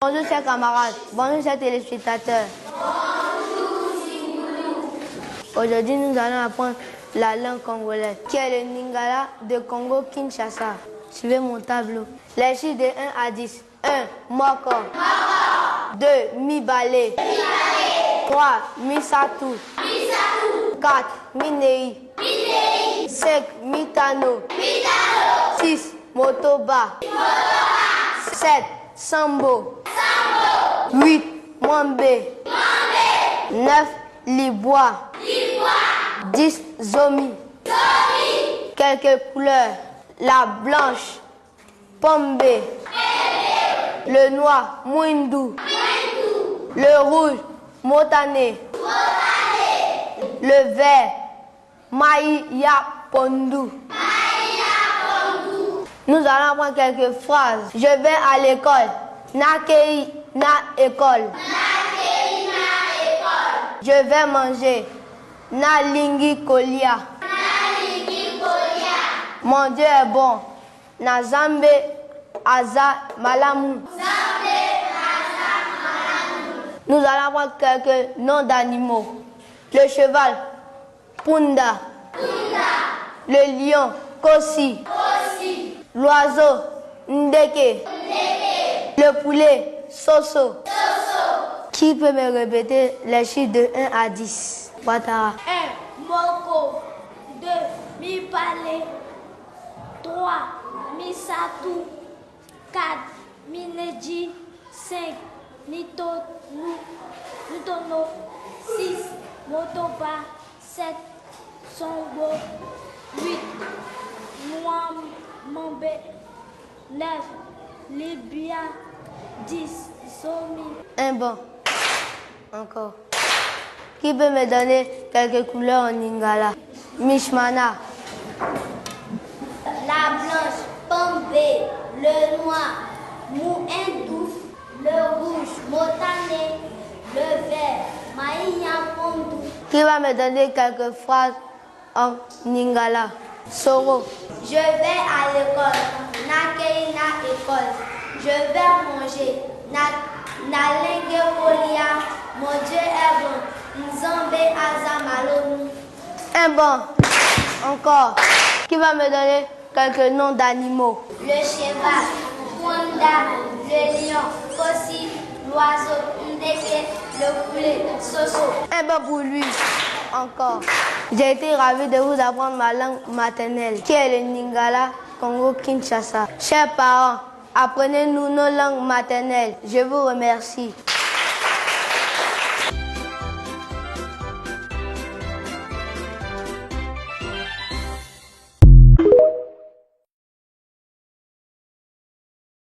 Bonjour chers camarades, bonjour chers téléspectateurs. Aujourd'hui nous allons apprendre la langue congolaise, qui est le Lingala de Congo-Kinshasa. Suivez mon tableau. Les chiffres de 1 à 10. 1. Moko. 2. Mibale. 3. Misatu. 4. Minei. 5. Mitano. 6. Motoba. 7. Sambo. 8. Mwambe. 9. Libois. 10. Zomi. Quelques couleurs. La blanche. Pombe. Le noir. Mwindu. Le rouge. Motané. Le vert. Maïya Pondu. Nous allons apprendre quelques phrases. Je vais à l'école. Nakei na école. Je vais manger. Na lingi kolia. Mon Dieu est bon. Na zambe aza malamu. Nous allons apprendre quelques noms d'animaux. Le cheval, Punda. Le lion, Kosi. L'oiseau, Ndeke. Le poulet, Soso. Qui peut me répéter les chiffres de 1 à 10? Ouattara. 1. Moko. 2. Mibale. 3. Misatu. 4. Mineji. 5. Nitono. 6. Motoba. 7. Songo. 8. Mwambe. 9. Libya. 10. Somi. Un bon. Encore. Qui peut me donner quelques couleurs en lingala? Mishmana. La blanche, Pombe. Le noir, Mouendou. Le rouge, Motané. Le vert, Maïya Pondu. Qui va me donner quelques phrases en lingala? Soro. Je vais à l'école. Nakei na école. Je vais manger. Nalenge kolia. Mon Dieu est bon. Nzambe azamalomu. Un bon. Encore. Qui va me donner quelques noms d'animaux? Le cheval, Panda. Le lion, Kosi. L'oiseau, Ndeke. Le poulet, Soso. Un bon pour lui. Encore. J'ai été ravi de vous apprendre ma langue maternelle, qui est le Lingala Congo-Kinshasa. Chers parents, apprenez-nous nos langues maternelles. Je vous remercie.